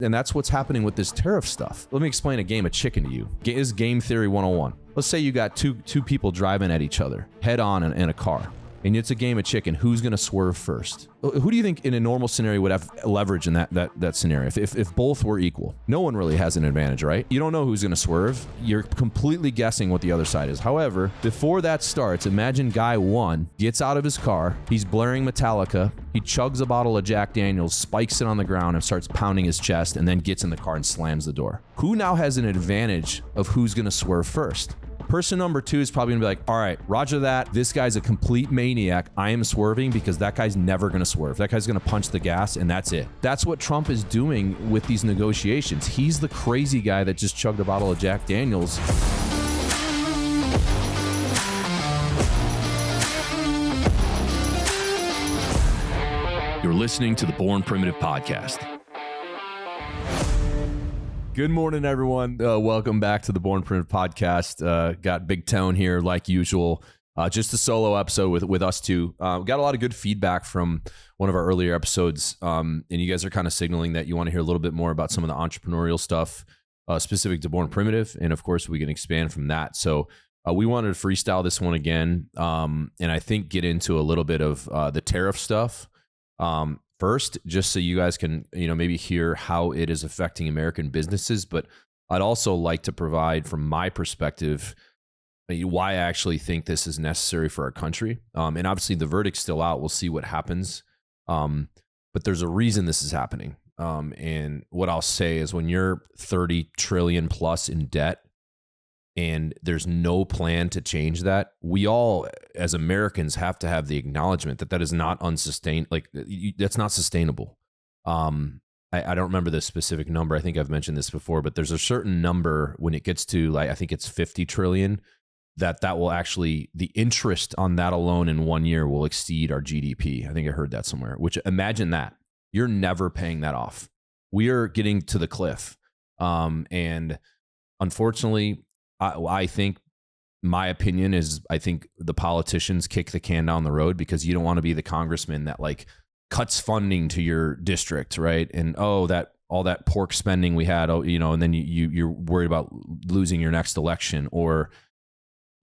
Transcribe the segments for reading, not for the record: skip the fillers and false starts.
And that's what's happening with this tariff stuff. Let me explain a game of chicken to you. This is game theory 101. Let's say you got two people driving at each other, head on in a car. And it's a game of chicken. Who's going to swerve first? Who do you think in a normal scenario would have leverage in that scenario? If both were equal, no one really has an advantage, right? You don't know who's going to swerve. You're completely guessing what the other side is. However, before that starts, imagine guy one gets out of his car. He's blaring Metallica. He chugs a bottle of Jack Daniels, spikes it on the ground, and starts pounding his chest, and then gets in the car and slams the door. Who now has an advantage of who's going to swerve first? Person number two is probably gonna be like, all right, roger that. This guy's a complete maniac. I am swerving because that guy's never gonna swerve. That guy's gonna punch the gas and that's it. That's what Trump is doing with these negotiations. He's the crazy guy that just chugged a bottle of Jack Daniels. You're listening to the Born Primitive Podcast. Good morning, everyone. Welcome back to the Born Primitive Podcast. Got Big Tone here, like usual. Just a solo episode with us two. Got a lot of good feedback from one of our earlier episodes, and you guys are kind of signaling that you want to hear a little bit more about some of the entrepreneurial stuff specific to Born Primitive, and of course, we can expand from that. So we wanted to freestyle this one again, and I think get into a little bit of the tariff stuff. First, just so you guys can, maybe hear how it is affecting American businesses, but I'd also like to provide from my perspective why I actually think this is necessary for our country. And obviously the verdict's still out. We'll see what happens. But there's a reason this is happening. And what I'll say is when you're 30 trillion plus in debt, and there's no plan to change that, we all, as Americans, have to have the acknowledgement that is not that's not sustainable. I don't remember the specific number. I think I've mentioned this before, but there's a certain number when it gets to I think it's 50 trillion, that will actually, the interest on that alone in 1 year will exceed our GDP. I think I heard that somewhere, which imagine that. You're never paying that off. We are getting to the cliff. And unfortunately, I think my opinion is I think the politicians kick the can down the road because you don't want to be the congressman that cuts funding to your district, right? And all that pork spending we had, and then you're worried about losing your next election, or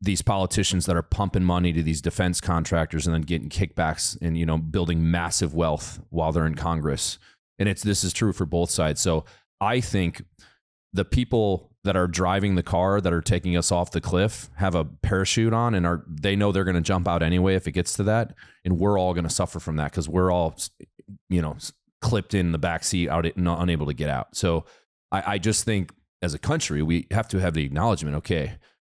these politicians that are pumping money to these defense contractors and then getting kickbacks and building massive wealth while they're in Congress. And this is true for both sides. So I think the people that are driving the car that are taking us off the cliff have a parachute on and they know they're going to jump out anyway if it gets to that, and we're all going to suffer from that because we're all clipped in the back seat, unable to get out. So I just think as a country we have to have the acknowledgement. Okay,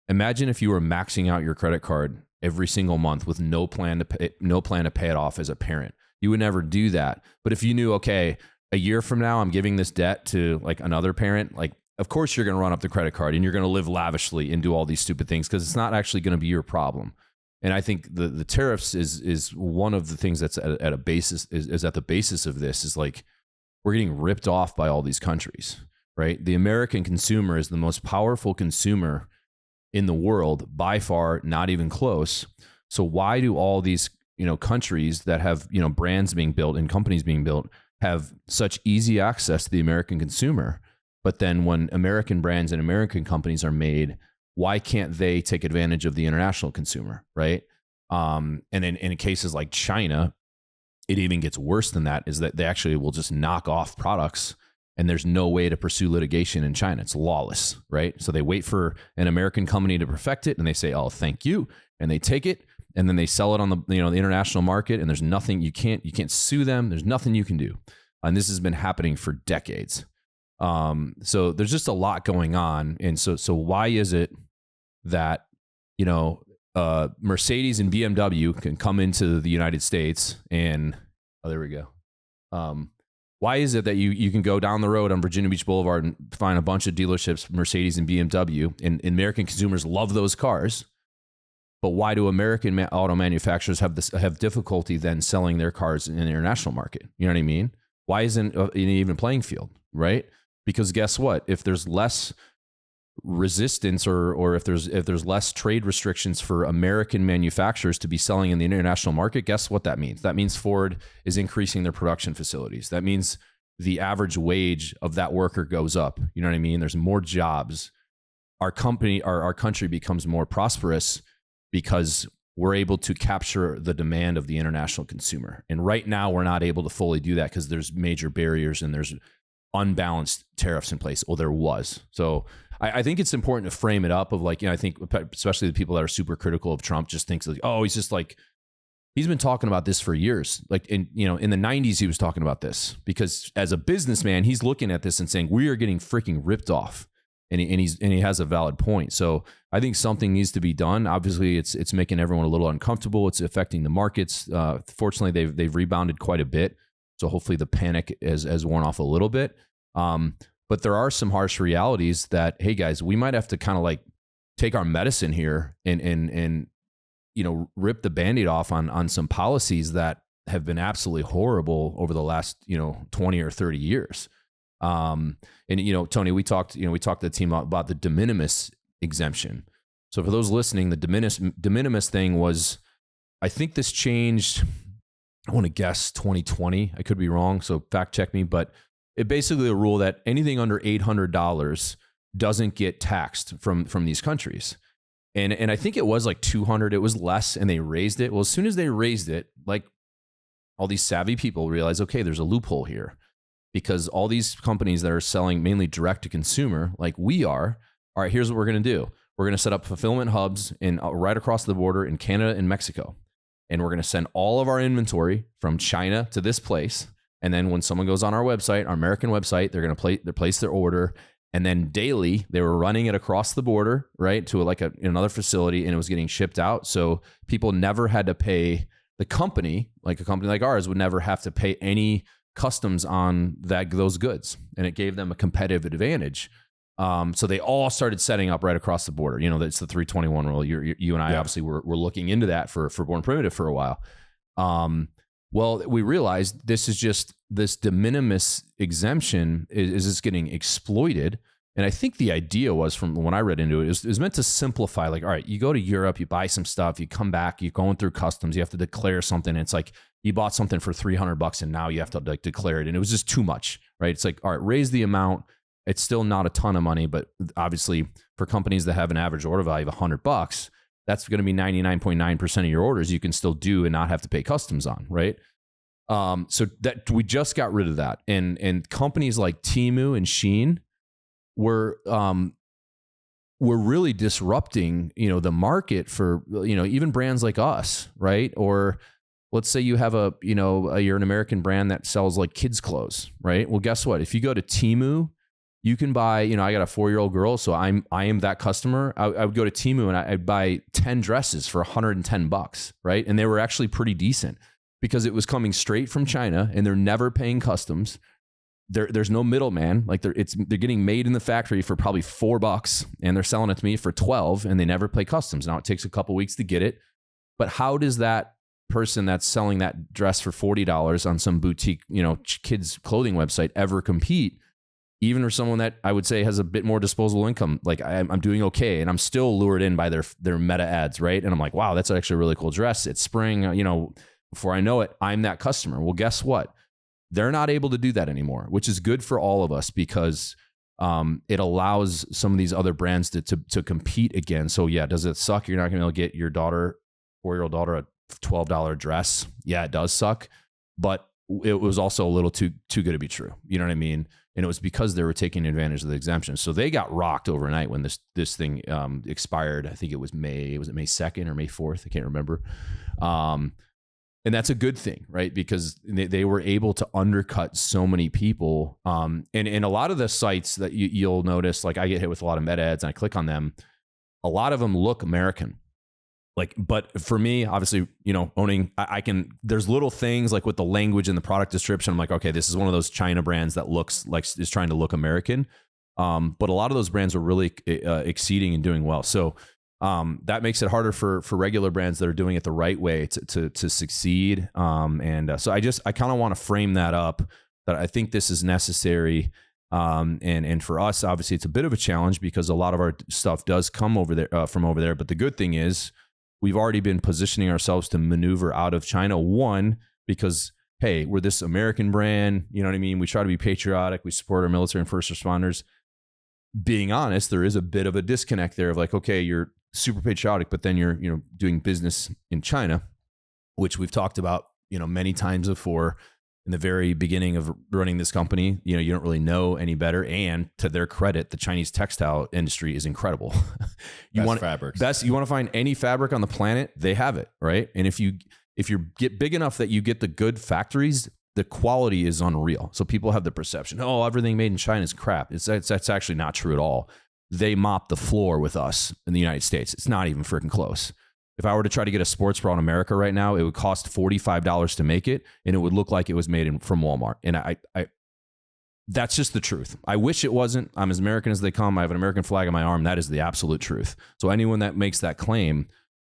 imagine if you were maxing out your credit card every single month with no plan to pay it off as a parent. You would never do that. But if you knew, okay, a year from now I'm giving this debt to another parent, of course you're going to run up the credit card and you're going to live lavishly and do all these stupid things because it's not actually going to be your problem. And I think the tariffs is one of the things that's at a basis is at the basis of this is we're getting ripped off by all these countries, right? The American consumer is the most powerful consumer in the world by far, not even close. So why do all these countries that have brands being built and companies being built have such easy access to the American consumer? But then when American brands and American companies are made, why can't they take advantage of the international consumer, right? And in cases like China, it even gets worse than that, is that they actually will just knock off products and there's no way to pursue litigation in China. It's lawless, right? So they wait for an American company to perfect it and they say, oh, thank you. And they take it and then they sell it on the international market, and there's nothing, you can't sue them. There's nothing you can do. And this has been happening for decades. So there's just a lot going on. And so why is it that, Mercedes and BMW can come into the United States and, there we go. Why is it that you can go down the road on Virginia Beach Boulevard and find a bunch of dealerships, Mercedes and BMW, and American consumers love those cars? But why do American auto manufacturers have difficulty then selling their cars in the international market? You know what I mean? Why isn't an even playing field, right? Because guess what? If there's less resistance or if there's less trade restrictions for American manufacturers to be selling in the international market, guess what that means? That means Ford is increasing their production facilities. That means the average wage of that worker goes up. You know what I mean? There's more jobs. Our country becomes more prosperous because we're able to capture the demand of the international consumer. And right now we're not able to fully do that because there's major barriers and there's unbalanced tariffs in place. There was. So I think it's important to frame it up of like, I think especially the people that are super critical of Trump just thinks like, oh, he's just like, he's been talking about this for years. Like in the 90s, he was talking about this because as a businessman, he's looking at this and saying, we are getting freaking ripped off. And he has a valid point. So I think something needs to be done. Obviously, it's making everyone a little uncomfortable. It's affecting the markets. Fortunately, they've rebounded quite a bit. So hopefully the panic has worn off a little bit. But there are some harsh realities that, hey guys, we might have to kind of like take our medicine here and rip the Band-Aid off on some policies that have been absolutely horrible over the last 20 or 30 years. And Tony, we talked to the team about the de minimis exemption. So for those listening, the de minimis thing was, I think this changed, I want to guess 2020. I could be wrong, so fact check me, but it basically a rule that anything under $800 doesn't get taxed from these countries. And I think it was like 200, it was less, and they raised it. Well, as soon as they raised it, like all these savvy people realized, okay, there's a loophole here. Because all these companies that are selling mainly direct to consumer, like we are, all right, here's what we're going to do. We're going to set up fulfillment hubs right across the border in Canada and Mexico. And we're going to send all of our inventory from China to this place. And then when someone goes on our website, our American website, they're going to place their order. And then daily, they were running it across the border, right, to another facility, and it was getting shipped out. So people never had to pay, the company, like a company like ours, would never have to pay any customs on those goods, and it gave them a competitive advantage. So they all started setting up right across the border. That's the 321 rule. You and I obviously were looking into that for Born Primitive for a while. Well, we realized this de minimis exemption is just getting exploited. And I think the idea was, from when I read into it, is meant to simplify. Like, all right, you go to Europe, you buy some stuff, you come back, you're going through customs, you have to declare something. And it's like you bought something for $300 and now you have to like declare it. And it was just too much, right? It's like, all right, raise the amount. It's still not a ton of money, but obviously for companies that have an average order value of $100, that's going to be 99.9% of your orders you can still do and not have to pay customs on, right? So that we just got rid of that. And companies like Temu and Shein were really disrupting, the market for, even brands like us, right? Or let's say you have you're an American brand that sells like kids clothes, right? Well, guess what? If you go to Temu, you can buy, I got a 4-year-old girl, so I am that customer. I would go to Temu and I'd buy 10 dresses for $110, right? And they were actually pretty decent because it was coming straight from China and they're never paying customs. There's no middleman. Like they're getting made in the factory for probably $4 and they're selling it to me for 12 and they never pay customs. Now it takes a couple weeks to get it, but how does that person that's selling that dress for $40 on some boutique, kids clothing website ever compete? Even for someone that I would say has a bit more disposable income, like I'm doing okay, and I'm still lured in by their meta ads, right? And I'm like, wow, that's actually a really cool dress. It's spring, before I know it, I'm that customer. Well, guess what? They're not able to do that anymore, which is good for all of us because it allows some of these other brands to compete again. So yeah, does it suck? You're not going to be able to get your 4-year-old daughter a $12 dress. Yeah, it does suck, but it was also a little too good to be true. You know what I mean? And it was because they were taking advantage of the exemption. So they got rocked overnight when this thing expired. I think it was May 2nd or May 4th? I can't remember. And that's a good thing, right? Because they were able to undercut so many people. And a lot of the sites that you'll notice, like I get hit with a lot of meta ads and I click on them. A lot of them look American. But for me, obviously, owning, I can, there's little things like with the language and the product description. I'm like, okay, this is one of those China brands that looks like is trying to look American. But a lot of those brands are really exceeding and doing well. So that makes it harder for regular brands that are doing it the right way to succeed. So I kind of want to frame that up, that I think this is necessary. And for us, obviously, it's a bit of a challenge because a lot of our stuff does come over there from over there. But the good thing is, we've already been positioning ourselves to maneuver out of China. One, because hey, we're this American brand, you know what I mean? We try to be patriotic, we support our military and first responders. Being honest, there is a bit of a disconnect there of like, okay, you're super patriotic, but then you're, doing business in China, which we've talked about, many times before. In the very beginning of running this company, you don't really know any better. And to their credit, the Chinese textile industry is incredible. You want to find any fabric on the planet, they have it, right? And if you get big enough that you get the good factories, the quality is unreal. So people have the perception, oh, everything made in China is crap. That's actually not true at all. They mop the floor with us in the United States. It's not even freaking close. If I were to try to get a sports bra in America right now, it would cost $45 to make it, and it would look like it was made from Walmart. And I that's just the truth. I wish it wasn't. I'm as American as they come. I have an American flag on my arm. That is the absolute truth. So anyone that makes that claim,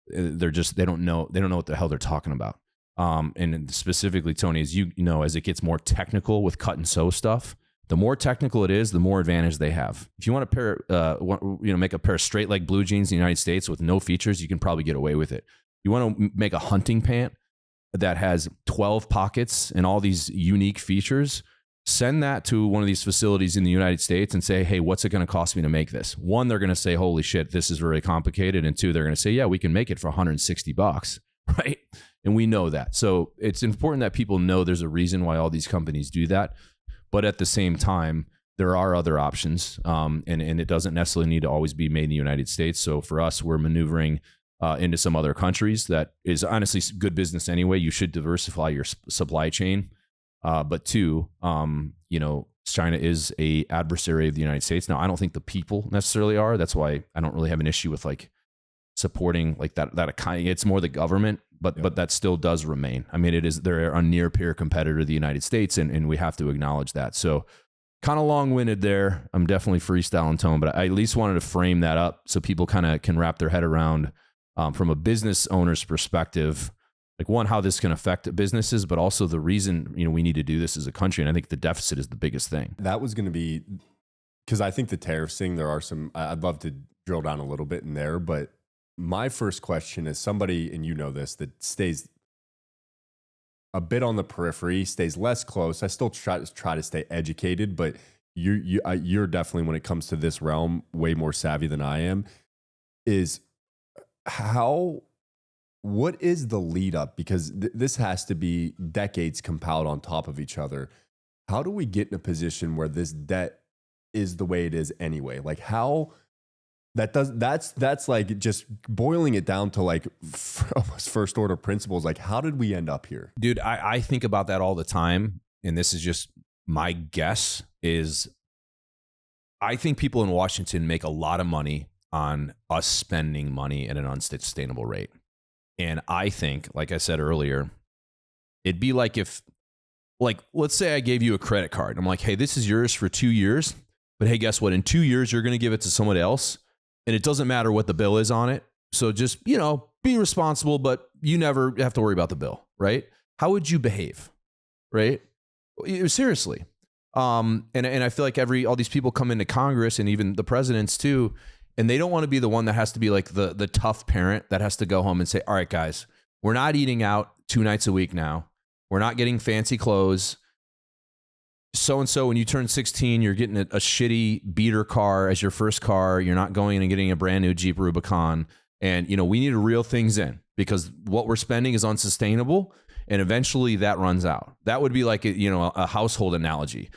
they don't know what the hell they're talking about. And specifically, Tony, as you know, as it gets more technical with cut and sew stuff, the more technical it is, the more advantage they have. If you want make a pair of straight leg blue jeans in the United States with no features, you can probably get away with it. You want to make a hunting pant that has 12 pockets and all these unique features, send that to one of these facilities in the United States and say, hey, what's it going to cost me to make this? One, they're going to say, holy shit, this is very complicated. And two, they're going to say, yeah, we can make it for $160, right? And we know that. So it's important that people know there's a reason why all these companies do that. But at the same time, there are other options, and it doesn't necessarily need to always be made in the United States. So for us, we're maneuvering into some other countries. That is honestly good business anyway. You should diversify your supply chain. But two, China is a adversary of the United States. Now, I don't think the people necessarily are. That's why I don't really have an issue with like supporting like that kind. It's more the government. But that still does remain. I mean, they're a near peer competitor to the United States, and we have to acknowledge that. So kind of long-winded there. I'm definitely freestyling, tone, but I at least wanted to frame that up so people kind of can wrap their head around from a business owner's perspective, like one, how this can affect businesses, but also the reason, we need to do this as a country. And I think the deficit is the biggest thing. That was going to be, because I think the tariffs thing, there are some, I'd love to drill down a little bit in there, but my first question is somebody, and you know this, that stays a bit on the periphery, stays less close. I still try to stay educated, but you're definitely, when it comes to this realm, way more savvy than I am. Is what is the lead up? Because this has to be decades compiled on top of each other. How do we get in a position where this debt is the way it is anyway? Like how? That's like just boiling it down to like almost first order principles. Like, how did we end up here? Dude, I think about that all the time. And this is just my guess is I think people in Washington make a lot of money on us spending money at an unsustainable rate. And I think, like I said earlier, it'd be like if, like, let's say I gave you a credit card. I'm like, hey, this is yours for 2 years. But hey, guess what? In 2 years, you're going to give it to someone else. And it doesn't matter what the bill is on it. So just, be responsible, but you never have to worry about the bill, right? How would you behave, right? Seriously. And I feel like all these people come into Congress and even the presidents too, and they don't want to be the one that has to be like the tough parent that has to go home and say, all right, guys, we're not eating out 2 nights a week now. We're not getting fancy clothes. So-and-so, when you turn 16, you're getting a shitty beater car as your first car. You're not going and getting a brand new Jeep Rubicon. And, we need to reel things in because what we're spending is unsustainable. And eventually that runs out. That would be like, a household analogy.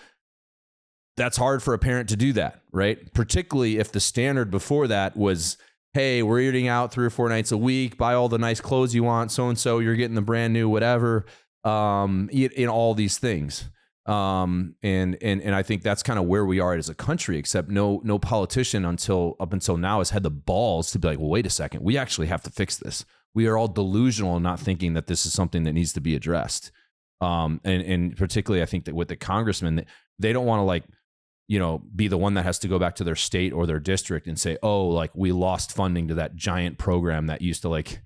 That's hard for a parent to do that, right? Particularly if the standard before that was, hey, we're eating out 3 or 4 nights a week, buy all the nice clothes you want. So-and-so, you're getting the brand new whatever, in all these things. And I think that's kind of where we are as a country, except no politician up until now has had the balls to be like, well, wait a second, we actually have to fix this. We are all delusional and not thinking that this is something that needs to be addressed. And particularly I think that with the congressmen, they don't want to like, be the one that has to go back to their state or their district and say, oh, like we lost funding to that giant program that used to like,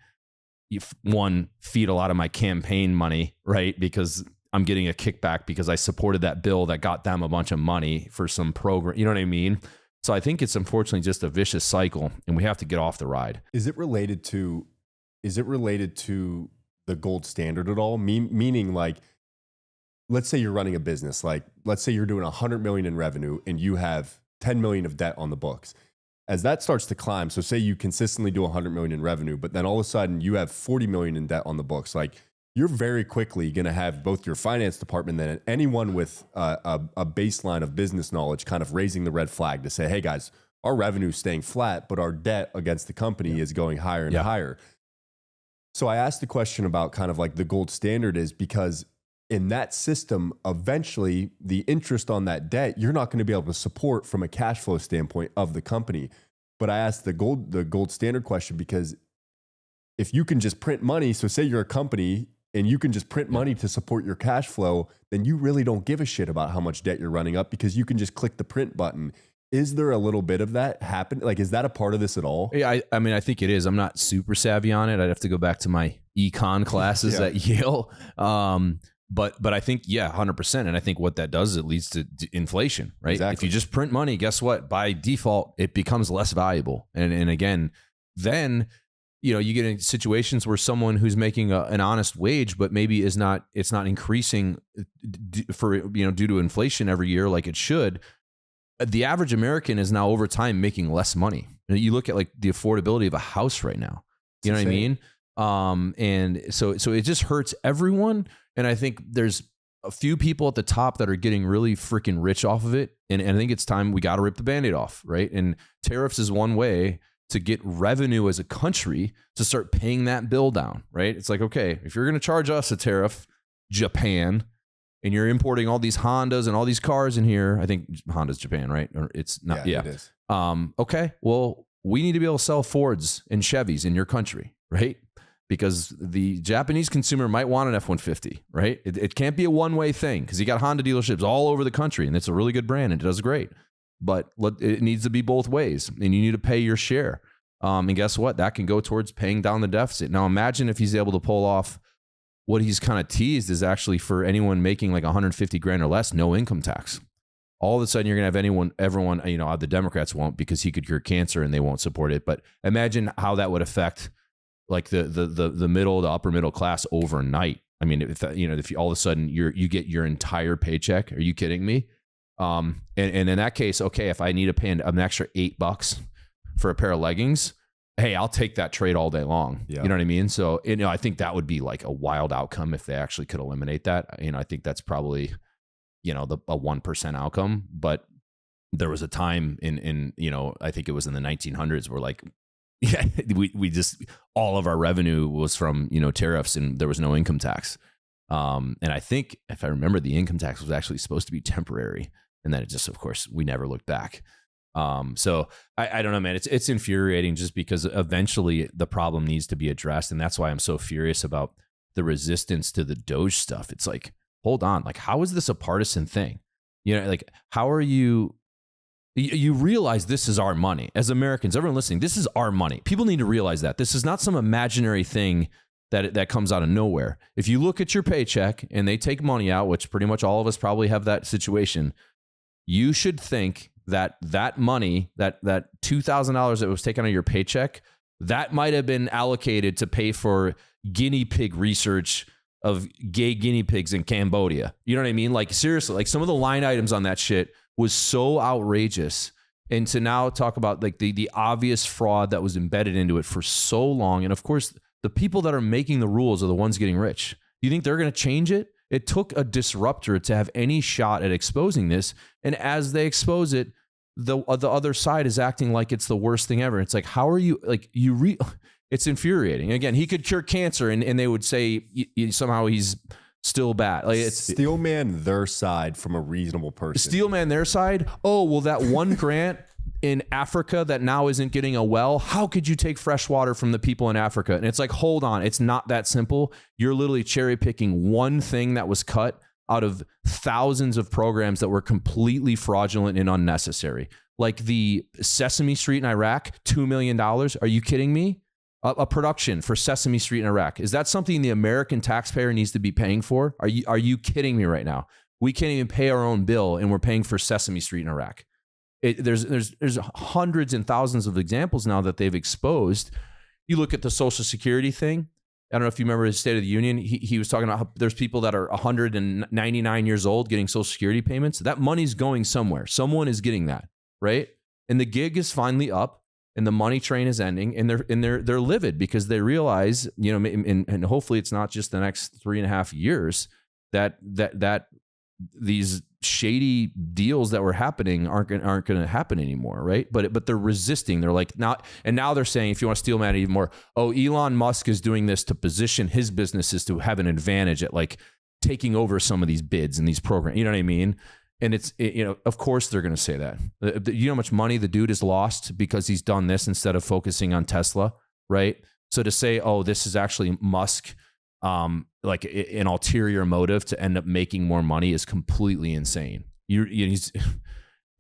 feed a lot of my campaign money, right? Because I'm getting a kickback because I supported that bill that got them a bunch of money for some program. You know what I mean? So I think it's unfortunately just a vicious cycle and we have to get off the ride. Is it related to the gold standard at all? Meaning like let's say you're running a business, like let's say you're doing 100 million in revenue and you have 10 million of debt on the books. As that starts to climb, so say you consistently do 100 million in revenue, but then all of a sudden you have 40 million in debt on the books, like you're very quickly going to have both your finance department and anyone with a baseline of business knowledge kind of raising the red flag to say, hey guys, our revenue is staying flat, but our debt against the company is going higher and higher. So I asked the question about kind of like the gold standard is because in that system, eventually the interest on that debt, you're not going to be able to support from a cash flow standpoint of the company. But I asked the gold standard question because if you can just print money, so say you're a company and you can just print money to support your cash flow, then you really don't give a shit about how much debt you're running up because you can just click the print button. Is there a little bit of that happen? Like, is that a part of this at all? Yeah, I mean, I think it is. I'm not super savvy on it. I'd have to go back to my econ classes at Yale. But I think, 100%. And I think what that does is it leads to inflation, right? Exactly. If you just print money, guess what? By default, it becomes less valuable. And again, then, you get in situations where someone who's making an honest wage, but maybe it's not increasing due to inflation every year like it should. The average American is now over time making less money. You look at like the affordability of a house right now. You know what I mean? And so it just hurts everyone. And I think there's a few people at the top that are getting really freaking rich off of it. And I think it's time we got to rip the Band-Aid off, right? And tariffs is one way to get revenue as a country to start paying that bill down, right? It's like, okay, if you're going to charge us a tariff, Japan, and you're importing all these Hondas and all these cars in here, I think Honda's Japan, right? Or it's not. Yeah, it is. Okay, well, we need to be able to sell Fords and Chevys in your country, right? Because the Japanese consumer might want an F-150, right? It can't be a one-way thing because you got Honda dealerships all over the country and it's a really good brand and it does great. But it needs to be both ways and you need to pay your share. And guess what? That can go towards paying down the deficit. Now imagine if he's able to pull off what he's kind of teased is actually for anyone making like 150 grand or less, no income tax. All of a sudden you're going to have everyone, the Democrats won't because he could cure cancer and they won't support it. But imagine how that would affect like the middle, the upper middle class overnight. I mean, if you, all of a sudden you get your entire paycheck, are you kidding me? And in that case, okay, if I need to pay an extra $8 for a pair of leggings, hey, I'll take that trade all day long. Yeah. You know what I mean? So, I think that would be like a wild outcome if they actually could eliminate that. I think that's probably, a 1% outcome. But there was a time in I think it was in the 1900s where like, we just, all of our revenue was from, tariffs and there was no income tax. And I think if I remember, the income tax was actually supposed to be temporary. And then it just, of course, we never looked back. So I don't know, man, it's infuriating just because eventually the problem needs to be addressed. And that's why I'm so furious about the resistance to the Doge stuff. It's like, hold on, like, how is this a partisan thing? Like, how are you realize this is our money as Americans, everyone listening, this is our money. People need to realize that this is not some imaginary thing that comes out of nowhere. If you look at your paycheck and they take money out, which pretty much all of us probably have that situation, you should think that money, that $2,000 that was taken out of your paycheck, that might have been allocated to pay for guinea pig research of gay guinea pigs in Cambodia. You know what I mean? Like, seriously, like some of the line items on that shit was so outrageous. And to now talk about like the obvious fraud that was embedded into it for so long. And of course, the people that are making the rules are the ones getting rich. You think they're going to change it? It took a disruptor to have any shot at exposing this. And as they expose it, the other side is acting like it's the worst thing ever. It's like, how are you, like, it's infuriating. Again, he could cure cancer and they would say somehow he's still bad. Like, it's steel man their side from a reasonable person. Steel man their side. Oh, well, that one grant in Africa that now isn't getting a well. How could you take fresh water from the people in Africa? And it's like, hold on, it's not that simple. You're literally cherry picking one thing that was cut out of thousands of programs that were completely fraudulent and unnecessary. Like the Sesame Street in Iraq, $2 million. Are you kidding me? A production for Sesame Street in Iraq. Is that something the American taxpayer needs to be paying for? Are you kidding me right now? We can't even pay our own bill and we're paying for Sesame Street in Iraq. There's hundreds and thousands of examples now that they've exposed. You look at the Social Security thing. I don't know if you remember his State of the Union. He was talking about how there's people that are 199 years old getting Social Security payments. That money's going somewhere. Someone is getting that, right? And the gig is finally up, and the money train is ending, and they're livid because they realize, you know, and hopefully it's not just the next 3.5 years that these shady deals that were happening aren't going to happen anymore, right? But they're resisting. They're like, now they're saying, if you want to steal man even more, oh, Elon Musk is doing this to position his businesses to have an advantage at like taking over some of these bids and these programs. You know what I mean? And you know, of course they're going to say that. You know how much money the dude has lost because he's done this instead of focusing on Tesla, right? So to say, oh, this is actually Musk, like an ulterior motive to end up making more money is completely insane. He's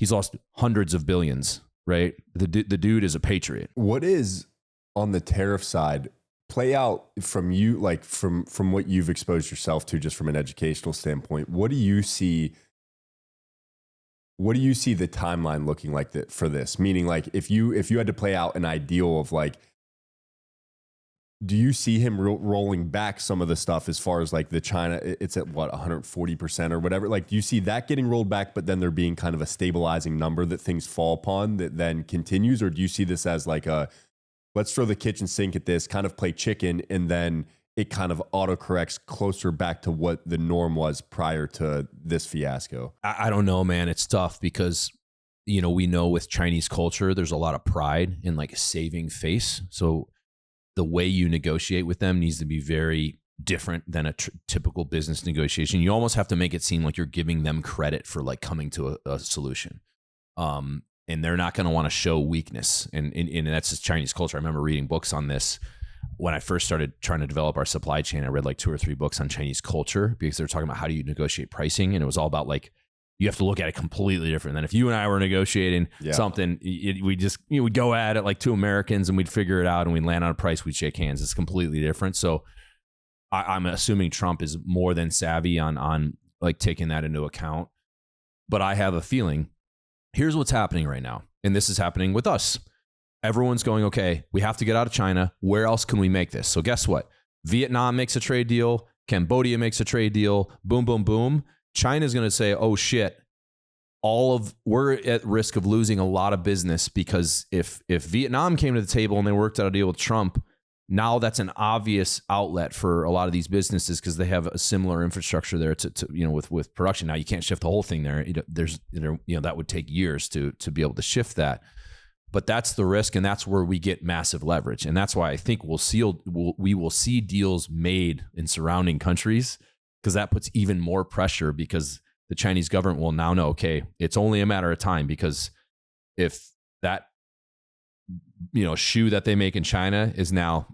lost hundreds of billions, right? The dude is a patriot. What is on the tariff side play out from you, like from what you've exposed yourself to, just from an educational standpoint? What do you see the timeline looking like for this? Meaning, like, if you had to play out an ideal of like, do you see him rolling back some of the stuff as far as like the China, it's at what, 140% or whatever? Like, do you see that getting rolled back, but then there being kind of a stabilizing number that things fall upon that then continues? Or do you see this as like let's throw the kitchen sink at this, kind of play chicken, and then it kind of autocorrects closer back to what the norm was prior to this fiasco? I don't know, man. It's tough because, you know, we know with Chinese culture, there's a lot of pride in like saving face. So the way you negotiate with them needs to be very different than a typical business negotiation. You almost have to make it seem like you're giving them credit for like coming to a solution. And they're not going to want to show weakness. And that's just Chinese culture. I remember reading books on this when I first started trying to develop our supply chain. I read like 2 or 3 books on Chinese culture because they're talking about how do you negotiate pricing. And it was all about like, you have to look at it completely different than if you and I were negotiating something. We'd go at it like 2 Americans and we'd figure it out and we'd land on a price. We'd shake hands. It's completely different. So I'm assuming Trump is more than savvy on like taking that into account. But I have a feeling here's what's happening right now. And this is happening with us. Everyone's going, okay, we have to get out of China. Where else can we make this? So guess what? Vietnam makes a trade deal. Cambodia makes a trade deal. Boom, boom, boom. China's going to say, oh shit, we're at risk of losing a lot of business because if Vietnam came to the table and they worked out a deal with Trump, now that's an obvious outlet for a lot of these businesses because they have a similar infrastructure there to you know, with production. Now you can't shift the whole thing there. That would take years to be able to shift that. But that's the risk, and that's where we get massive leverage. And that's why I think we will see deals made in surrounding countries, because that puts even more pressure because the Chinese government will now know, okay, it's only a matter of time, because if that, you know, shoe that they make in China is now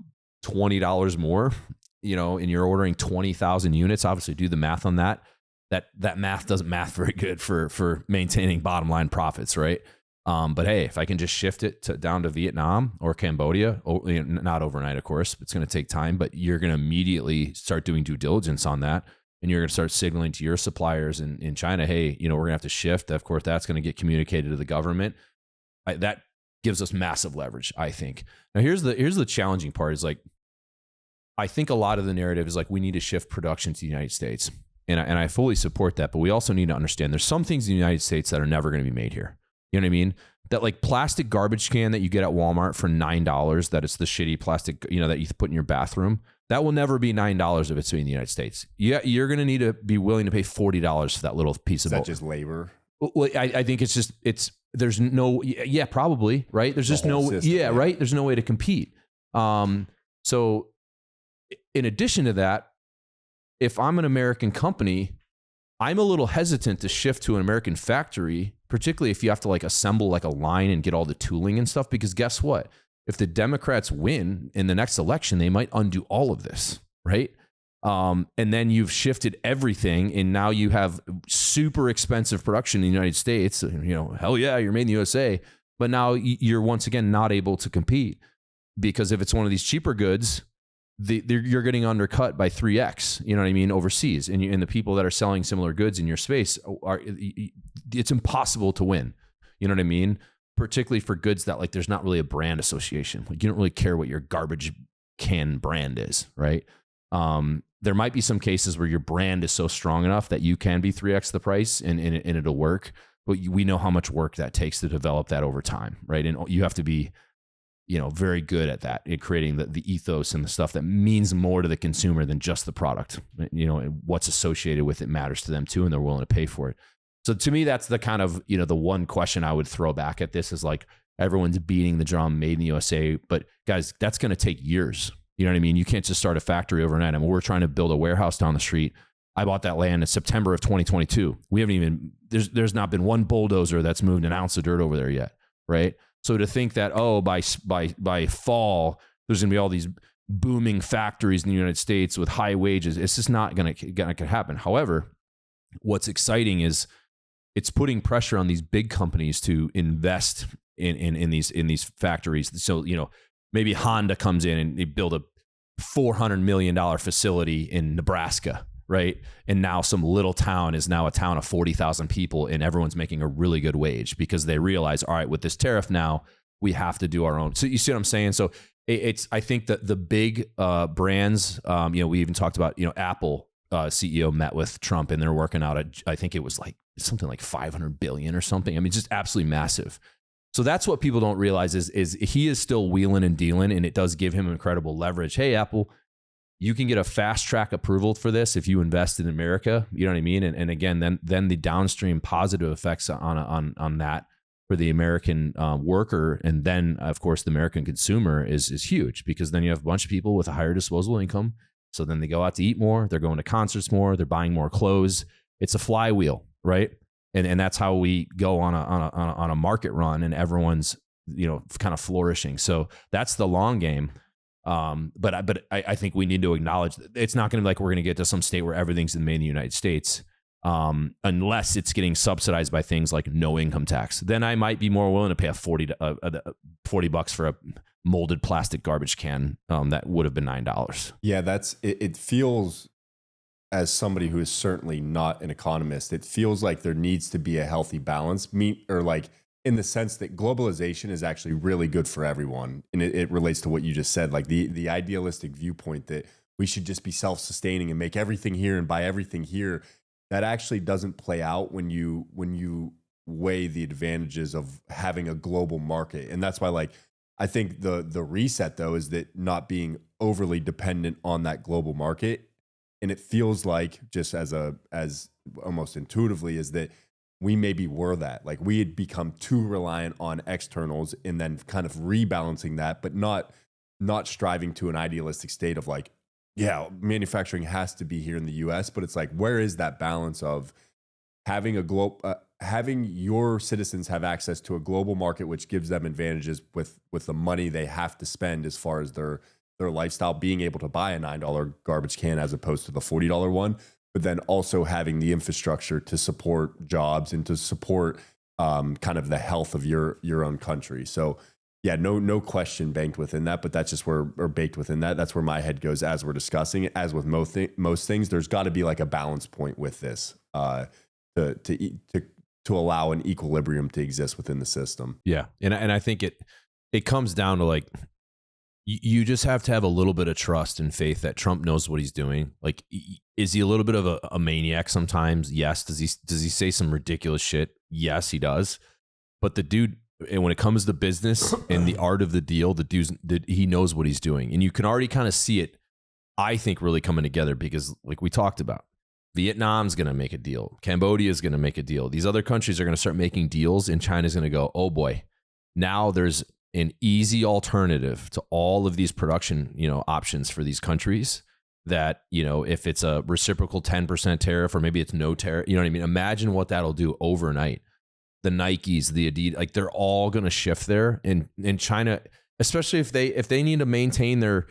$20 more, you know, and you're ordering 20,000 units, obviously do the math on that. That math doesn't math very good for maintaining bottom line profits, right? But hey, if I can just shift it down to Vietnam or Cambodia, not overnight, of course, it's going to take time, but you're going to immediately start doing due diligence on that. And you're going to start signaling to your suppliers in China, hey, you know, we're going to have to shift. Of course, that's going to get communicated to the government. That gives us massive leverage, I think. Now, here's the challenging part is like, I think a lot of the narrative is like, we need to shift production to the United States. And I fully support that. But we also need to understand there's some things in the United States that are never going to be made here. You know what I mean? That like plastic garbage can that you get at Walmart for $9, that it's the shitty plastic, you know, that you put in your bathroom. That will never be $9 if it's in the United States. Yeah, you're going to need to be willing to pay $40 for that little piece of. Is that just labor? Well, I think there's no, yeah, probably, right? There's just no, system, yeah, right? There's no way to compete. So in addition to that, if I'm an American company, I'm a little hesitant to shift to an American factory, particularly if you have to like assemble like a line and get all the tooling and stuff, because guess what? If the Democrats win in the next election, they might undo all of this, right? And then you've shifted everything, and now you have super expensive production in the United States. You know, hell yeah, you're made in the USA, but now you're once again not able to compete, because if it's one of these cheaper goods, you're getting undercut by 3x. You know what I mean? Overseas, and the people that are selling similar goods in your space it's impossible to win. You know what I mean? Particularly for goods that like there's not really a brand association. Like you don't really care what your garbage can brand is, right? There might be some cases where your brand is so strong enough that you can be 3x the price and it'll work. But we know how much work that takes to develop that over time, right? And you have to be, very good at that, in creating the ethos and the stuff that means more to the consumer than just the product. And what's associated with it matters to them too, and they're willing to pay for it. So to me, that's the kind of, the one question I would throw back at this is like, everyone's beating the drum, made in the USA, but guys, that's going to take years. You know what I mean? You can't just start a factory overnight. I mean, we're trying to build a warehouse down the street. I bought that land in September of 2022. We haven't even, there's not been one bulldozer that's moved an ounce of dirt over there yet, right? So to think that, by fall, there's going to be all these booming factories in the United States with high wages, it's just not going to happen. However, what's exciting is it's putting pressure on these big companies to invest in these factories. So, maybe Honda comes in and they build a $400 million facility in Nebraska, right? And now some little town is now a town of 40,000 people, and everyone's making a really good wage because they realize, all right, with this tariff now, we have to do our own. So you see what I'm saying? So I think that the big brands, we even talked about, Apple CEO met with Trump, and they're working out I think it was like something like 500 billion or something. I mean, just absolutely massive. So that's what people don't realize is he is still wheeling and dealing, and it does give him incredible leverage. Hey, Apple, you can get a fast track approval for this if you invest in America. You know what I mean? And again, then the downstream positive effects on that for the American worker, and then of course the American consumer is huge, because then you have a bunch of people with a higher disposable income. So then they go out to eat more, they're going to concerts more, they're buying more clothes. It's a flywheel, right? And that's how we go on a market run, and everyone's kind of flourishing. So that's the long game. But I think we need to acknowledge that it's not going to be like we're going to get to some state where everything's made in the United States, unless it's getting subsidized by things like no income tax. Then I might be more willing to pay $40 for a molded plastic garbage can that would have been $9. Yeah, it feels, as somebody who is certainly not an economist, it feels like there needs to be a healthy balance, in the sense that globalization is actually really good for everyone. And it relates to what you just said, like the idealistic viewpoint that we should just be self-sustaining and make everything here and buy everything here. That actually doesn't play out when you weigh the advantages of having a global market. And that's why, I think the reset though is that not being overly dependent on that global market. And it feels like, just as almost intuitively, is that we maybe were that. Like, we had become too reliant on externals, and then kind of rebalancing that, but not striving to an idealistic state of like, yeah, manufacturing has to be here in the US. But it's like, where is that balance of having having your citizens have access to a global market, which gives them advantages with the money they have to spend as far as their lifestyle, being able to buy a $9 garbage can as opposed to the $40 one, but then also having the infrastructure to support jobs and to support kind of the health of your own country. So yeah, no question banked within that, but that's just baked within that. That's where my head goes as we're discussing it. As with most things, there's got to be like a balance point with this to allow an equilibrium to exist within the system. Yeah, and I think it comes down to like, you just have to have a little bit of trust and faith that Trump knows what he's doing. Like, is he a little bit of a maniac sometimes? Yes. Does he say some ridiculous shit? Yes, he does. But the dude, and when it comes to business and the art of the deal, he knows what he's doing. And you can already kind of see it, I think, really coming together, because like we talked about, Vietnam's going to make a deal. Cambodia is going to make a deal. These other countries are going to start making deals, and China's going to go, oh boy, now there's an easy alternative to all of these production, options for these countries, that, if it's a reciprocal 10% tariff, or maybe it's no tariff, you know what I mean? Imagine what that'll do overnight. The Nikes, the Adidas, like, they're all going to shift there. And in China, especially if they need to maintain their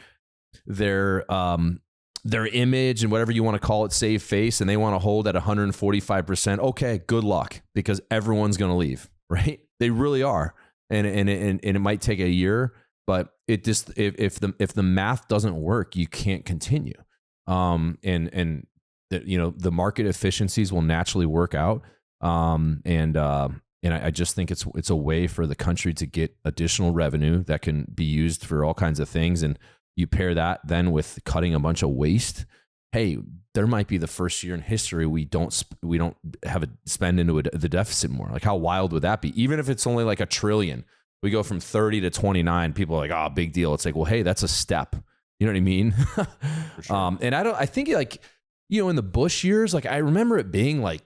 image and whatever you want to call it, save face, and they want to hold at 145%. Okay, good luck, because everyone's going to leave, right? They really are. And it might take a year, but it just, if the math doesn't work, you can't continue. And the market efficiencies will naturally work out. And I just think it's a way for the country to get additional revenue that can be used for all kinds of things. And you pair that then with cutting a bunch of waste. Hey, there might be the first year in history we don't have a spend into the deficit more. Like, how wild would that be? Even if it's only like $1 trillion, we go from 30 to 29. People are like, oh, big deal. It's like, well, hey, that's a step. You know what I mean? For sure. And I think like, in the Bush years, like I remember it being like,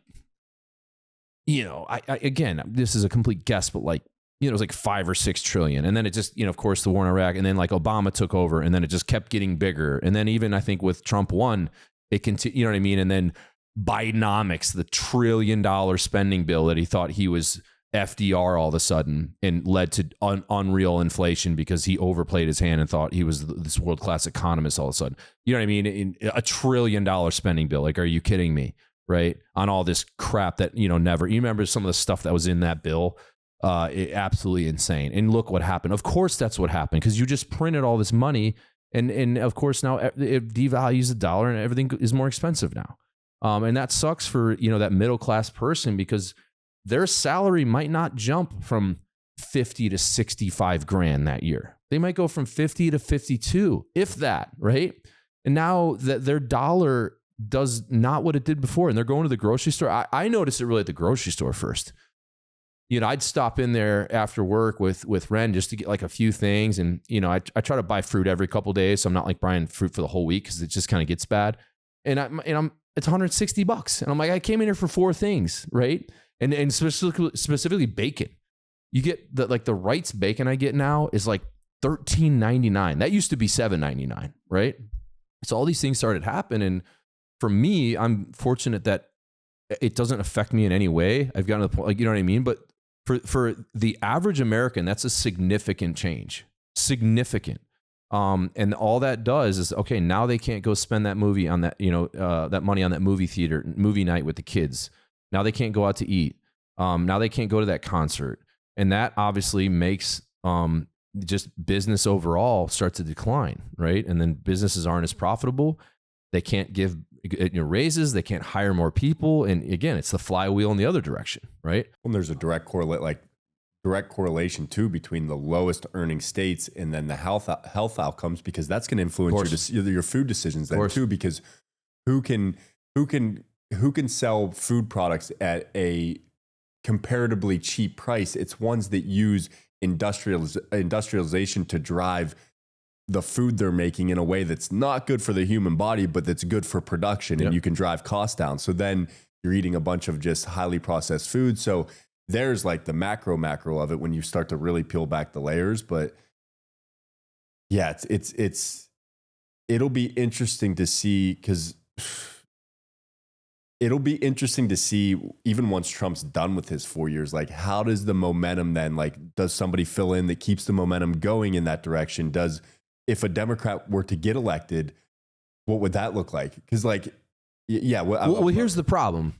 I again, this is a complete guess, but like, it was like 5 or 6 trillion. And then it just, of course, the war in Iraq, and then like Obama took over, and then it just kept getting bigger. And then even I think with Trump won, it continued, you know what I mean? And then Bidenomics, the $1 trillion spending bill that he thought he was FDR all of a sudden, and led to unreal inflation because he overplayed his hand and thought he was this world-class economist all of a sudden. You know what I mean? $1 trillion spending bill. Like, are you kidding me? Right? On all this crap that, never, you remember some of the stuff that was in that bill? Absolutely insane. And look what happened. Of course, that's what happened, because you just printed all this money, and of course now it devalues the dollar and everything is more expensive now. And that sucks for, that middle-class person, because their salary might not jump from 50 to 65 grand that year. They might go from 50 to 52, if that, right? And now that their dollar does not what it did before, and they're going to the grocery store. I noticed it really at the grocery store first. I'd stop in there after work with Ren just to get like a few things. And, I try to buy fruit every couple of days. So I'm not like buying fruit for the whole week, because it just kind of gets bad. And it's $160. And I'm like, I came in here for 4 things, right? And specifically bacon. You get the Wright's bacon I get now is like $13.99. That used to be $7.99, right? So all these things started happening. And for me, I'm fortunate that it doesn't affect me in any way. I've gotten to the point, like, you know what I mean? But for the average American, that's a significant change. Significant. And all that does is, okay, now they can't go spend that movie on that, that money on that movie night with the kids. Now they can't go out to eat. Now they can't go to that concert. And that obviously makes just business overall start to decline, right? And then businesses aren't as profitable. They can't give raises. They can't hire more people. And again, it's the flywheel in the other direction, right? Well, there's a direct correlation too between the lowest earning states and then the health outcomes, because that's going to influence your food decisions then too. Because who can sell food products at a comparatively cheap price? It's ones that use industrialization to drive the food they're making in a way that's not good for the human body, but that's good for production. And you can drive costs down. So then you're eating a bunch of just highly processed food. So there's like the macro of it when you start to really peel back the layers. But yeah, it'll be interesting to see, because it'll be interesting to see, even once Trump's done with his 4 years, like how does the momentum then, like, does somebody fill in that keeps the momentum going in that direction? If a Democrat were to get elected, what would that look like? Because here's the problem.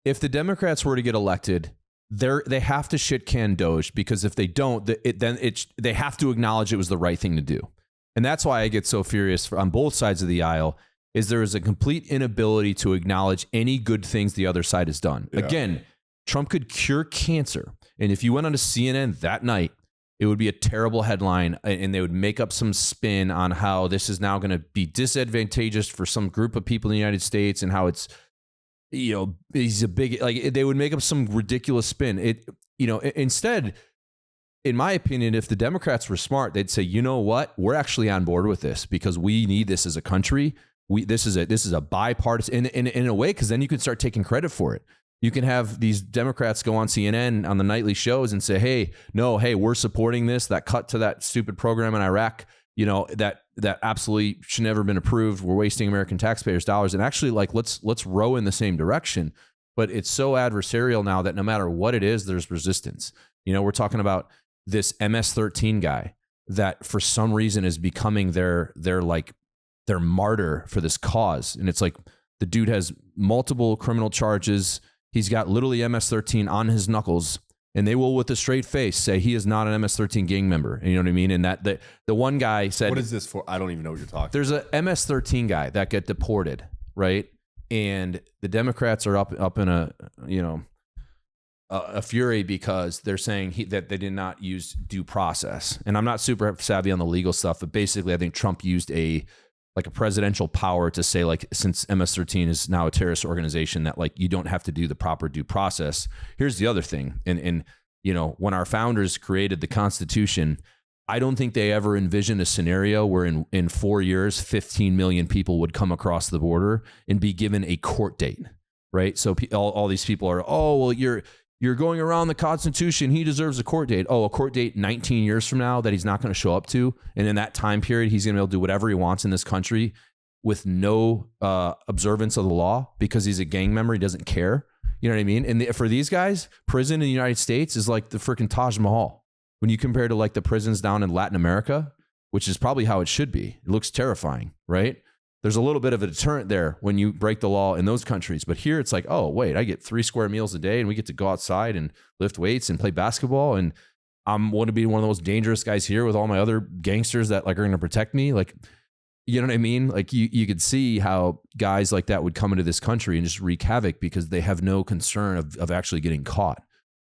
If the Democrats were to get elected, they have to shit can Doge, because if they don't, they have to acknowledge it was the right thing to do. And that's why I get so furious on both sides of the aisle, is there is a complete inability to acknowledge any good things the other side has done. Yeah. Again, Trump could cure cancer. And if you went on to CNN that night, it would be a terrible headline, and they would make up some spin on how this is now going to be disadvantageous for some group of people in the United States, and how it's, he's a big, like, they would make up some ridiculous spin. Instead, in my opinion, if the Democrats were smart, they'd say, you know what, we're actually on board with this because we need this as a country. This is a bipartisan in a way, because then you can start taking credit for it. You can have these Democrats go on CNN on the nightly shows and say, hey, we're supporting this. That cut to that stupid program in Iraq, that absolutely should never have been approved. We're wasting American taxpayers' dollars. And actually, like, let's row in the same direction. But it's so adversarial now that no matter what it is, there's resistance. We're talking about this MS-13 guy that for some reason is becoming their martyr for this cause. And it's like, the dude has multiple criminal charges. He's got literally MS-13 on his knuckles, and they will, with a straight face, say he is not an MS-13 gang member. And you know what I mean? And that the one guy said, "What is this for?" I don't even know what you're talking. There's a MS-13 guy that got deported, right? And the Democrats are up in a a fury because they're saying that they did not use due process. And I'm not super savvy on the legal stuff, but basically I think Trump used a presidential power to say, like, since MS-13 is now a terrorist organization, that like you don't have to do the proper due process. Here's the other thing. And when our founders created the Constitution, I don't think they ever envisioned a scenario where in 4 years, 15 million people would come across the border and be given a court date, right? So all these people are, oh, well, you're going around the Constitution. He deserves a court date. Oh, a court date 19 years from now that he's not going to show up to. And in that time period, he's going to be able to do whatever he wants in this country with no observance of the law because he's a gang member. He doesn't care. You know what I mean? And for these guys, prison in the United States is like the freaking Taj Mahal. When you compare to like the prisons down in Latin America, which is probably how it should be. It looks terrifying, right? There's a little bit of a deterrent there when you break the law in those countries. But here it's like, oh, wait, I get 3 square meals a day and we get to go outside and lift weights and play basketball. And I'm going to be one of the most dangerous guys here with all my other gangsters that like are going to protect me. Like, you know what I mean? Like you could see how guys like that would come into this country and just wreak havoc because they have no concern of actually getting caught.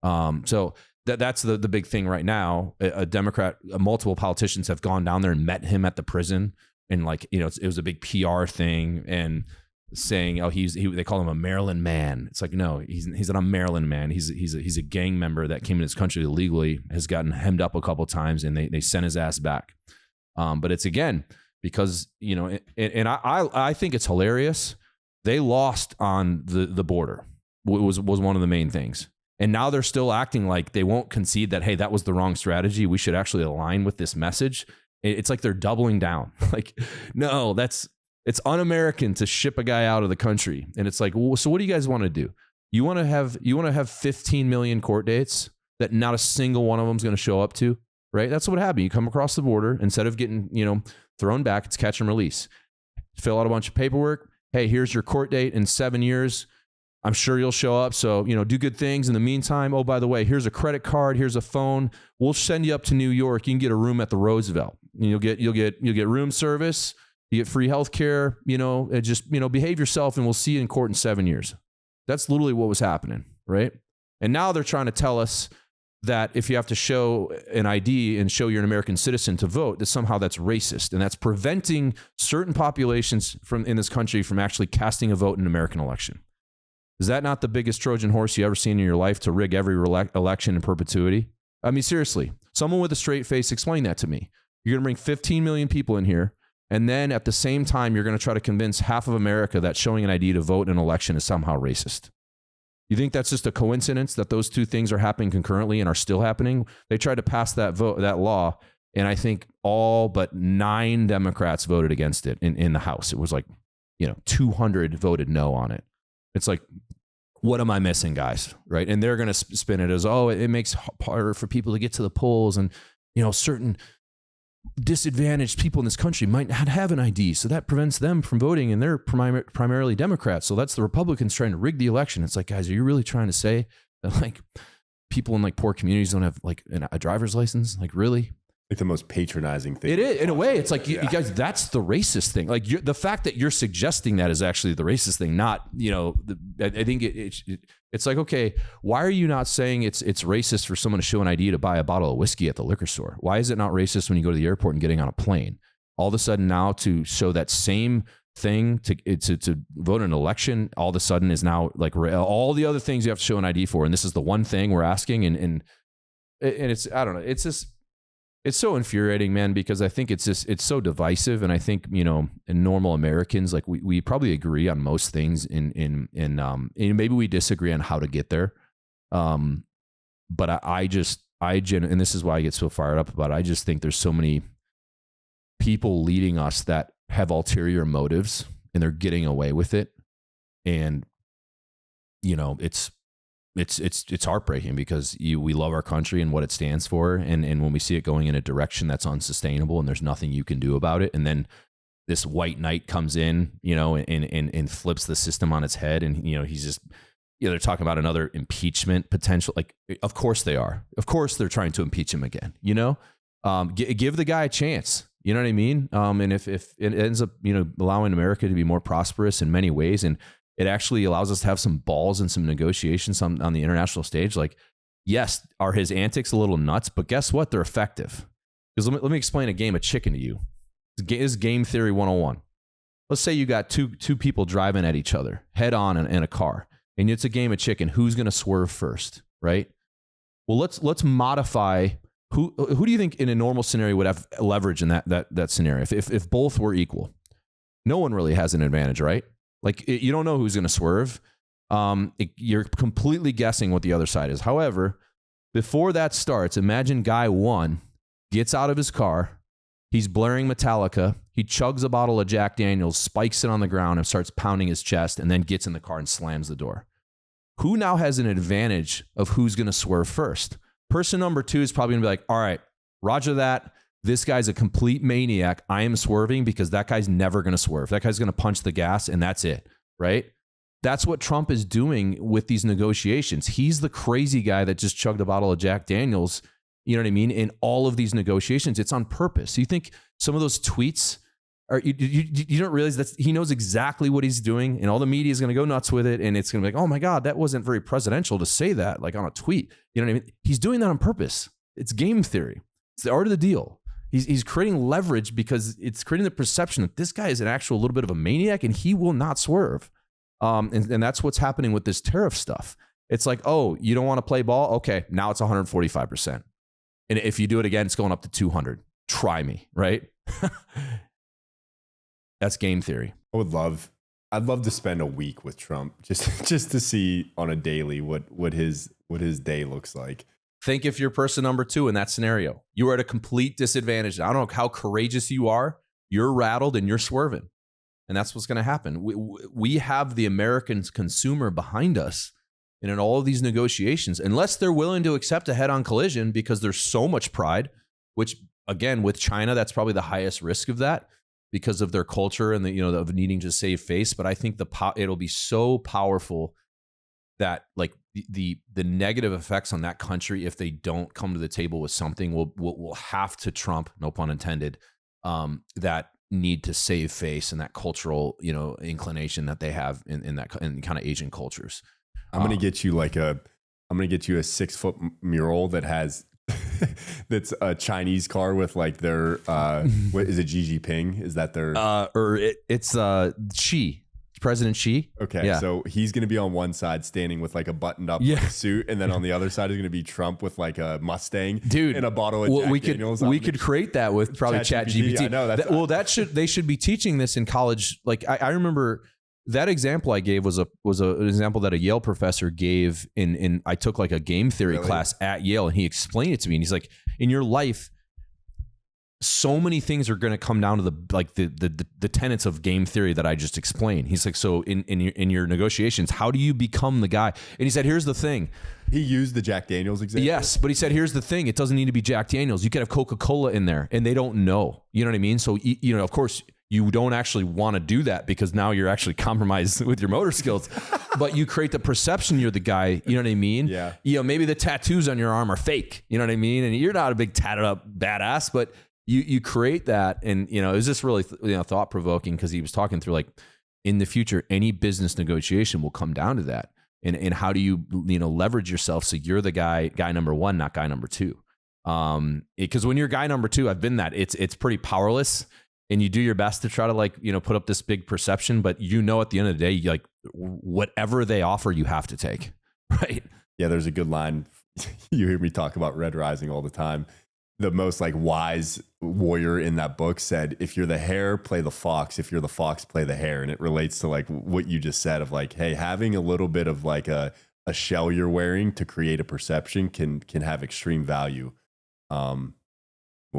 So that's the big thing right now. A Democrat, multiple politicians have gone down there and met him at the prison. And like, it was a big PR thing and saying, oh, they call him a Maryland man. It's like, no, he's not a Maryland man. He's a gang member that came in this country illegally, has gotten hemmed up a couple of times, and they sent his ass back. But it's again, because, and I think it's hilarious. They lost on the border was one of the main things. And now they're still acting like they won't concede that, hey, that was the wrong strategy. We should actually align with this message. It's like they're doubling down. Like, no, it's un-American to ship a guy out of the country. And it's like, well, so what do you guys want to do? You want to have 15 million court dates that not a single one of them is going to show up to, right? That's what happened. You come across the border, instead of getting, thrown back, it's catch and release. Fill out a bunch of paperwork. Hey, here's your court date in 7 years. I'm sure you'll show up. So, do good things in the meantime. Oh, by the way, here's a credit card. Here's a phone. We'll send you up to New York. You can get a room at the Roosevelt. You'll get room service. You get free health care. Just behave yourself, and we'll see you in court in 7 years. That's literally what was happening, right? And now they're trying to tell us that if you have to show an ID and show you're an American citizen to vote, that somehow that's racist, and that's preventing certain populations in this country from actually casting a vote in an American election. Is that not the biggest Trojan horse you ever seen in your life, to rig every election in perpetuity? I mean, seriously, someone with a straight face, explain that to me. You're going to bring 15 million people in here, and then at the same time, you're going to try to convince half of America that showing an ID to vote in an election is somehow racist. You think that's just a coincidence that those two things are happening concurrently and are still happening? They tried to pass that law, and I think all but 9 Democrats voted against it in the House. It was like, 200 voted no on it. It's like, what am I missing, guys? Right? And they're going to spin it as, oh, it makes harder for people to get to the polls, and certain disadvantaged people in this country might not have an ID, so that prevents them from voting, and they're primarily Democrats, so that's the Republicans trying to rig the election. It's like, guys, are you really trying to say that like people in like poor communities don't have like a driver's license? Like, really? Like the most patronizing thing. It is, in a way. It's like, you guys, that's the racist thing. Like, the fact that you're suggesting that is actually the racist thing, not, I think it's like, okay, why are you not saying it's racist for someone to show an ID to buy a bottle of whiskey at the liquor store? Why is it not racist when you go to the airport and getting on a plane? All of a sudden now, to show that same thing to vote in an election, all of a sudden is now like all the other things you have to show an ID for. And this is the one thing we're asking. And it's, I don't know. It's just, it's so infuriating, man, because I think it's so divisive. And I think, in normal Americans, like we probably agree on most things and maybe we disagree on how to get there. But I and this is why I get so fired up about it. I just think there's so many people leading us that have ulterior motives and they're getting away with it. And, it's heartbreaking because we love our country and what it stands for. And when we see it going in a direction that's unsustainable and there's nothing you can do about it. And then this white knight comes in, and flips the system on its head. And, he's just, they're talking about another impeachment potential. Like, of course they are. Of course they're trying to impeach him again, give the guy a chance. You know what I mean? And if it ends up, allowing America to be more prosperous in many ways, and it actually allows us to have some balls and some negotiations on the international stage. Like, yes, are his antics a little nuts, but guess what? They're effective. Because let me explain a game of chicken to you. This is game theory 101. Let's say you got two people driving at each other head on in a car, and it's a game of chicken. Who's going to swerve first, right? Well, let's modify. Who do you think in a normal scenario would have leverage in that scenario? If both were equal, no one really has an advantage, right? Like you don't know who's going to swerve. You're completely guessing what the other side is. However, before that starts, imagine guy one gets out of his car. He's blaring Metallica. He chugs a bottle of Jack Daniels, spikes it on the ground, and starts pounding his chest, and then gets in the car and slams the door. Who now has an advantage of who's going to swerve first? Person number two is probably going to be like, all right, roger that. This guy's a complete maniac. I am swerving because that guy's never going to swerve. That guy's going to punch the gas, and that's it, right? That's what Trump is doing with these negotiations. He's the crazy guy that just chugged a bottle of Jack Daniels. You know what I mean? In all of these negotiations, it's on purpose. You think some of those tweets are, you don't realize that he knows exactly what he's doing, and all the media is going to go nuts with it. And it's going to be like, oh my God, that wasn't very presidential to say that, like on a tweet. You know what I mean? He's doing that on purpose. It's game theory. It's the art of the deal. He's creating leverage because it's creating the perception that this guy is an actual little bit of a maniac and he will not swerve. And that's what's happening with this tariff stuff. It's like, oh, you don't want to play ball? Okay, now it's 145%. And if you do it again, it's going up to 200. Try me, right? That's game theory. I'd love to spend a week with Trump just to see on a daily what his day looks like. Think if you're person number two in that scenario. You are at a complete disadvantage. I don't know how courageous you are. You're rattled and you're swerving. And that's what's going to happen. We have the American consumer behind us. And in all of these negotiations, unless they're willing to accept a head-on collision because there's so much pride, which again, with China, that's probably the highest risk of that because of their culture and of needing to save face. But I think it'll be so powerful that like the negative effects on that country, if they don't come to the table with something, will have to trump, no pun intended, that need to save face and that cultural, inclination that they have in kind of Asian cultures. I'm gonna get you a 6-foot mural that has that's a Chinese car with like their what is it, Xi Jinping? Is that their it's Xi. President Xi. Okay, yeah. So he's going to be on one side standing with like a buttoned up suit, and then on the other side is going to be Trump with like a Mustang, dude, and a bottle of Jack Daniels. We could create that with probably ChatGPT. I know they should be teaching this in college. Like I remember that example I gave was an example that a Yale professor gave in I took like a game theory class at Yale, and he explained it to me, and he's like, in your life, so many things are going to come down to the tenets of game theory that I just explained. He's like, so in your negotiations, how do you become the guy? And he said, here's the thing. He used the Jack Daniels example. Yes, but he said, here's the thing. It doesn't need to be Jack Daniels. You could have Coca-Cola in there, and they don't know. You know what I mean? So, of course, you don't actually want to do that because now you're actually compromised with your motor skills. But you create the perception you're the guy. You know what I mean? Yeah. Maybe the tattoos on your arm are fake. You know what I mean? And you're not a big tatted up badass, but you create that. And, it was just really thought provoking because he was talking through like in the future, any business negotiation will come down to that. And how do you leverage yourself so you're the guy number one, not guy number two. Because when you're guy number two, I've been that. It's pretty powerless. And you do your best to try to put up this big perception, but at the end of the day, like whatever they offer, you have to take, right? Yeah, there's a good line. You hear me talk about Red Rising all the time. The most like wise warrior in that book said, if you're the hare, play the fox. If you're the fox, play the hare. And it relates to like what you just said of like, hey, having a little bit of like a shell you're wearing to create a perception can have extreme value. Well,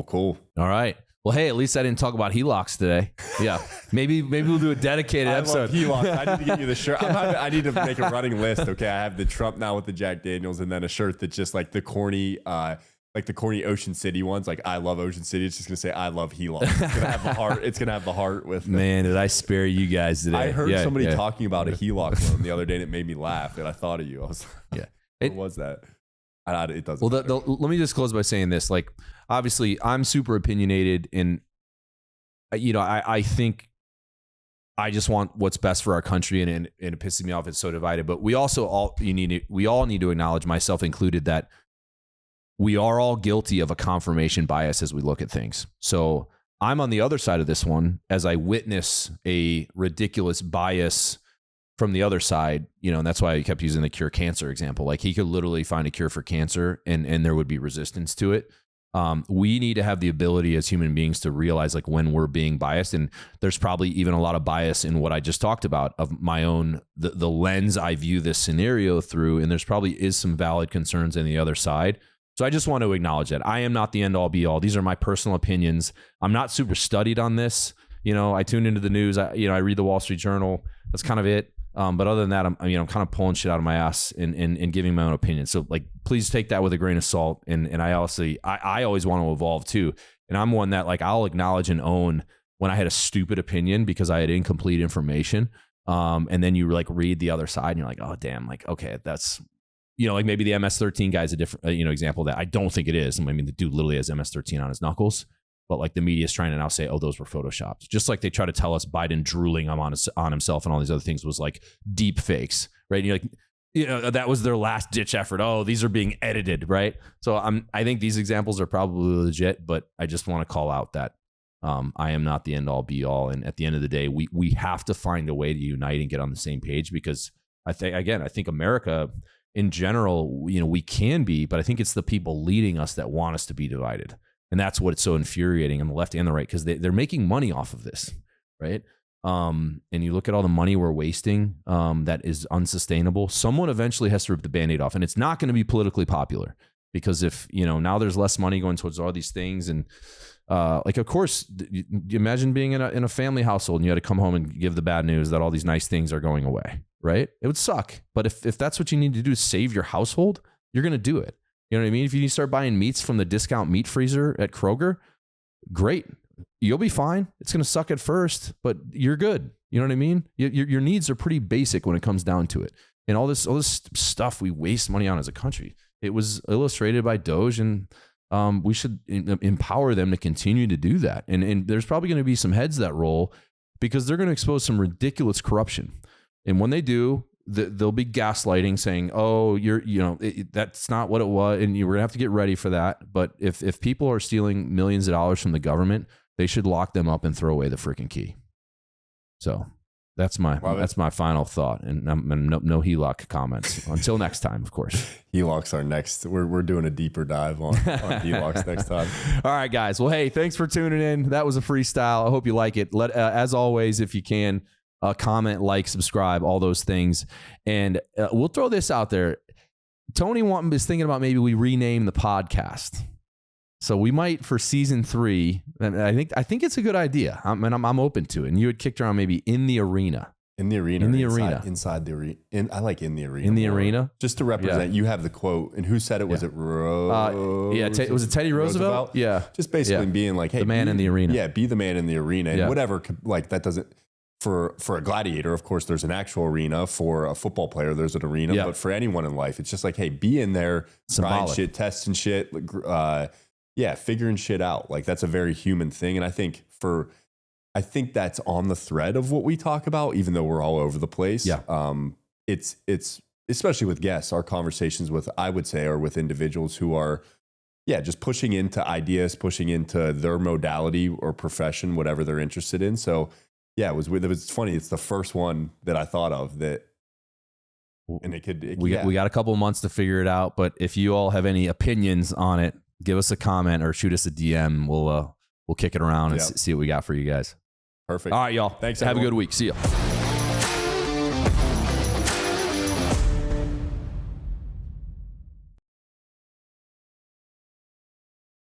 cool. All right. Well, hey, at least I didn't talk about HELOCs today. Yeah. Maybe we'll do a dedicated episode. I love HELOCs. I need to get you the shirt. I need to make a running list. Okay. I have the Trump now with the Jack Daniels, and then a shirt that's just like the corny Ocean City ones. Like, I love Ocean City. It's just going to say, I love HELOCs. It's going to have the heart. It's going to have the heart with them. Man, did I spare you guys today? I heard somebody talking about a HELOC loan the other day, and it made me laugh. And I thought of you. I was like, what was that? It doesn't matter. Let me just close by saying this. Like, obviously, I'm super opinionated, and I think I just want what's best for our country, and it pisses me off it's so divided. But we also all need to acknowledge, myself included, that we are all guilty of a confirmation bias as we look at things. So I'm on the other side of this one as I witness a ridiculous bias from the other side, and that's why I kept using the cure cancer example. Like, he could literally find a cure for cancer and there would be resistance to it. We need to have the ability as human beings to realize, like, when we're being biased, and there's probably even a lot of bias in what I just talked about of my own, the lens I view this scenario through. And there's probably is some valid concerns on the other side. So I just want to acknowledge that I am not the end all be all. These are my personal opinions. I'm not super studied on this. I tune into the news. I read the Wall Street Journal. That's kind of it. But other than that, I'm kind of pulling shit out of my ass and giving my own opinion. So, like, please take that with a grain of salt. And I always want to evolve too. And I'm one that, like, I'll acknowledge and own when I had a stupid opinion because I had incomplete information. And then you, like, read the other side and you're like, oh damn, like, okay, that's, like, maybe the MS-13 guy's a different, example of that. I don't think it is. I mean, the dude literally has MS-13 on his knuckles. But, like, the media is trying to now say, oh, those were photoshopped. Just like they try to tell us Biden drooling on himself and all these other things was, like, deep fakes, right? And you're like, that was their last ditch effort. Oh, these are being edited, right? So I think these examples are probably legit, but I just want to call out that I am not the end all be all. And at the end of the day, we have to find a way to unite and get on the same page, because I think America in general, we can be, but I think it's the people leading us that want us to be divided. And that's what's so infuriating on the left and the right, because they're making money off of this, right? And you look at all the money we're wasting that is unsustainable. Someone eventually has to rip the Band-Aid off, and it's not going to be politically popular, because if, now there's less money going towards all these things. And like, of course, you imagine being in a family household and you had to come home and give the bad news that all these nice things are going away, right? It would suck. But if that's what you need to do to save your household, you're going to do it. You know what I mean? If you need to start buying meats from the discount meat freezer at Kroger, great. You'll be fine. It's going to suck at first, but you're good. You know what I mean? Your needs are pretty basic when it comes down to it. And all this stuff we waste money on as a country. It was illustrated by Doge, and we should empower them to continue to do that. And there's probably going to be some heads that roll, because they're going to expose some ridiculous corruption. And when they do, there'll be gaslighting, saying, oh, that's not what it was. And we're going to have to get ready for that. But if people are stealing millions of dollars from the government, they should lock them up and throw away the freaking key. So that's my final thought. And no HELOC comments until next time, of course. HELOCs are next. We're doing a deeper dive on HELOCs next time. All right, guys. Well, hey, thanks for tuning in. That was a freestyle. I hope you like it. As always, if you can, comment, like, subscribe, all those things. And we'll throw this out there. Tony is thinking about maybe we rename the podcast. So we might, for season 3, and I think it's a good idea. I'm open to it. And you had kicked around maybe in the arena. In the arena. Inside the arena. I like in the arena. In the arena? Just to represent, you have the quote. And who said it? Was it Roosevelt? Was it Teddy Roosevelt? Yeah. Just basically being like, hey, the man in the arena. Yeah, be the man in the arena. And whatever, like, that doesn't... For a gladiator, of course, there's an actual arena. For a football player, there's an arena. But for anyone in life, it's just like, hey, be in there, trying shit, testing shit, figuring shit out. Like, that's a very human thing. And I think that's on the thread of what we talk about, even though we're all over the place. Yeah. It's especially with guests, our conversations with, I would say, are with individuals who are, just pushing into ideas, pushing into their modality or profession, whatever they're interested in. So, yeah, it was funny. It's the first one that I thought of that, and we got a couple of months to figure it out. But if you all have any opinions on it, give us a comment or shoot us a DM. We'll kick it around and see what we got for you guys. Perfect. All right, y'all. Thanks. Have a good week. See ya.